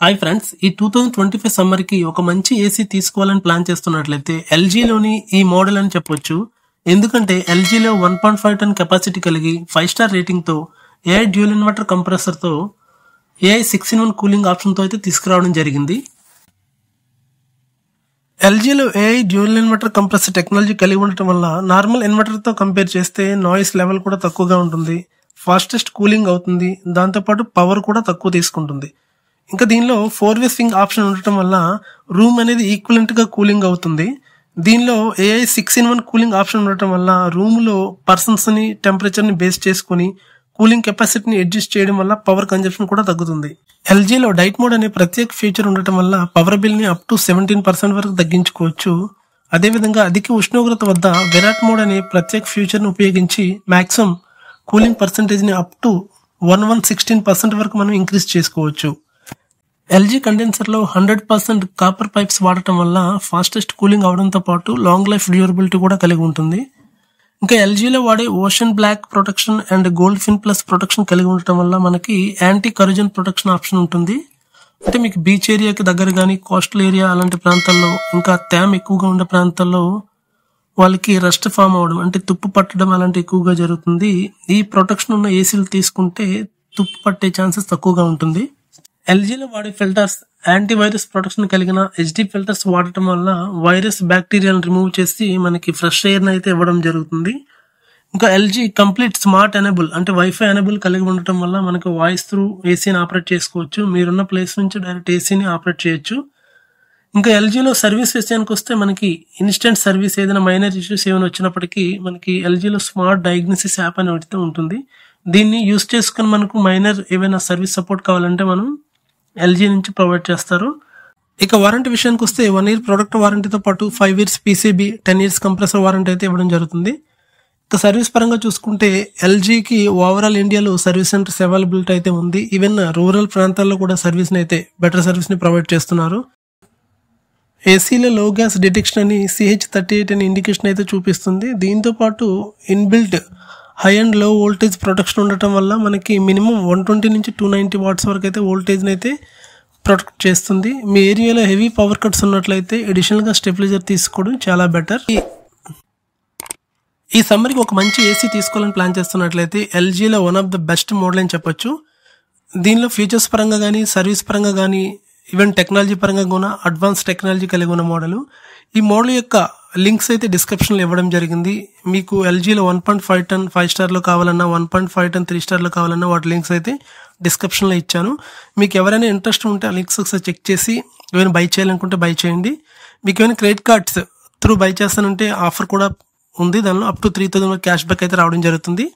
Hi friends, ఈ 2025 summer కి ఒక మంచి ఏసీ తీసుకోవాలని ప్లాన్ చేస్తున్నట్లయితే ఎల్జీలోని ఈ మోడల్ అని చెప్పొచ్చు. ఎందుకంటే ఎల్జీలో 1.5 టన్ కెపాసిటీ కలిగి 5 స్టార్ రేటింగ్ తో ఏఐ డ్యూయల్ ఇన్వర్టర్ కంప్రెసర్ తో ఏఐ 6-in-1 కూలింగ్ ఆప్షన్ తో అయితే తీసుకురావడం జరిగింది. ఎల్జీలో AI dual inverter compressor technology కలిగి ఉండటం వల్ల నార్మల్ ఇన్వర్టర్ తో కంపేర్ చేస్తే నాయిస్ లెవెల్ కూడా తక్కువగా ఉంటుంది, ఫాస్టెస్ట్ కూలింగ్ అవుతుంది, దాంతోపాటు పవర్ కూడా తక్కువ తీసుకుంటుంది. ఇంకా దీనిలో 4-way స్వింగ్ ఆప్షన్ ఉండటం వల్ల రూమ్ అనేది ఈక్వలెంట్ గా కూలింగ్ అవుతుంది. దీనిలో ఏఐ 6-in-1 కూలింగ్ ఆప్షన్ ఉండటం వల్ల రూమ్ లో పర్సన్స్ ని టెంపరేచర్ ని బేస్ చేసుకుని కూలింగ్ కెపాసిటీని అడ్జస్ట్ చేయడం వల్ల పవర్ కన్జంప్షన్ కూడా తగ్గుతుంది. ఎల్జీలో డైట్ మోడ్ అనే ప్రత్యేక ఫీచర్ ఉండటం వల్ల పవర్ బిల్ ని అప్ టు 17% వరకు తగ్గించుకోవచ్చు. అదేవిధంగా అధిక ఉష్ణోగ్రత వద్ద విరాట్ మోడ్ అనే ప్రత్యేక ఫీచర్ ని ఉపయోగించి మాక్సిమం కూలింగ్ పర్సెంటేజ్ ని అప్ టు 1116% వరకు మనం ఇంక్రీజ్ చేసుకోవచ్చు. ఎల్జీ కండెన్సర్ లో 100% కాపర్ పైప్స్ వాడటం వల్ల ఫాస్టెస్ట్ కూలింగ్ అవడంతో పాటు లాంగ్ లైఫ్ డ్యూరబిలిటీ కూడా కలిగి ఉంటుంది. ఇంకా ఎల్జీలో వాడే ocean black protection and gold fin plus protection కలిగి ఉండటం వల్ల మనకి యాంటీ కరోజన్ ప్రొటెక్షన్ ఆప్షన్ ఉంటుంది. అంటే మీకు బీచ్ ఏరియాకి దగ్గర కానీ కోస్టల్ ఏరియా అలాంటి ప్రాంతాల్లో ఇంకా తేమ ఎక్కువగా ఉండే ప్రాంతాల్లో వాళ్ళకి రస్ట్ ఫామ్ అవడం అంటే తుప్పు పట్టడం అలాంటి ఎక్కువగా జరుగుతుంది. ఈ ప్రొటెక్షన్ ఉన్న ఏసీలు తీసుకుంటే తుప్పు పట్టే ఛాన్సెస్ తక్కువగా ఉంటుంది. ఎల్జీలో వాడే ఫిల్టర్స్ యాంటీ వైరస్ ప్రొటెక్షన్ కలిగిన హెచ్డి ఫిల్టర్స్ వాడటం వల్ల వైరస్ బ్యాక్టీరియాలను రిమూవ్ చేసి మనకి ఫ్రెష్ ఎయిర్ అయితే ఇవ్వడం జరుగుతుంది. ఇంకా ఎల్జీ కంప్లీట్ స్మార్ట్ ఎనేబుల్ అంటే వైఫై ఎనేబుల్ కలిగి ఉండటం వల్ల మనకి వాయిస్ త్రూ ఏసీని ఆపరేట్ చేసుకోవచ్చు. మీరున్న ప్లేస్ నుంచి డైరెక్ట్ ఏసీని ఆపరేట్ చేయొచ్చు. ఇంకా ఎల్జీలో సర్వీస్ విషయానికి వస్తే మనకి ఇన్స్టెంట్ సర్వీస్ ఏదైనా మైనర్ ఇష్యూస్ ఏమైనా వచ్చినప్పటికీ మనకి ఎల్జీలో స్మార్ట్ డయాగ్నోసిస్ యాప్ అని ఒకటి ఉంటుంది. దీన్ని యూస్ చేసుకుని మనకు మైనర్ ఏమైనా సర్వీస్ సపోర్ట్ కావాలంటే మనం ఎల్జీ నుంచి ప్రొవైడ్ చేస్తారు. ఇక వారంటీ విషయానికి వస్తే 1 year ప్రొడక్ట్ వారంటీతో పాటు 5 years PCB, 10 years compressor warranty అయితే ఇవ్వడం జరుగుతుంది. ఇక సర్వీస్ పరంగా చూసుకుంటే ఎల్జీకి ఓవరాల్ ఇండియాలో సర్వీస్ సెంటర్స్ అవైలబిలిటీ అయితే ఉంది. ఈవెన్ రూరల్ ప్రాంతాల్లో కూడా సర్వీస్ ని అయితే బెటర్ సర్వీస్ ని ప్రొవైడ్ చేస్తున్నారు. ఏసీలో లో గ్యాస్ డిటెక్షన్ అని CH38 అనే ఇండికేషన్ అయితే చూపిస్తుంది. దీంతో పాటు ఇన్బిల్ట్ హై అండ్ లో వోల్టేజ్ ప్రొటెక్షన్ ఉండటం వల్ల మనకి మినిమం 120 నుంచి 290 వాట్స్ వరకు అయితే వోల్టేజ్ అయితే ప్రొటెక్ట్ చేస్తుంది. మీ ఏరియాలో హెవీ పవర్ కట్స్ ఉన్నట్లయితే అడిషనల్ గా స్టెబిలైజర్ తీసుకోవడం చాలా బెటర్. ఈ సమ్మర్ కి ఒక మంచి ఏసీ తీసుకోవాలని ప్లాన్ చేస్తున్నట్లయితే ఎల్జీలో one of the best model అని చెప్పొచ్చు. దీనిలో ఫీచర్స్ పరంగా కానీ సర్వీస్ పరంగా కానీ ఈవెన్ టెక్నాలజీ పరంగా కూడా అడ్వాన్స్ టెక్నాలజీ కలిగి ఉన్న మోడల్. ఈ మోడల్ యొక్క లింక్స్ అయితే డిస్క్రిప్షన్ లో ఇవ్వడం జరిగింది. మీకు ఎల్జీలో 1.5 టన్ 5 స్టార్ లో కావాలన్నా 1.5 టన్ 3 స్టార్ లో కావాలన్నా వాటి లింక్స్ అయితే డిస్క్రిప్షన్ లో ఇచ్చాను. మీకు ఎవరైనా ఇంట్రెస్ట్ ఉంటే ఆ లింక్స్ ఒకసారి చెక్ చేసి ఏమైనా బై చేయాలనుకుంటే బై చేయండి. మీకు ఏమైనా క్రెడిట్ కార్డ్స్ త్రూ బై చేస్తానంటే ఆఫర్ కూడా ఉంది. దానిలో అప్ టు 3,000 క్యాష్ బ్యాక్ అయితే రావడం జరుగుతుంది.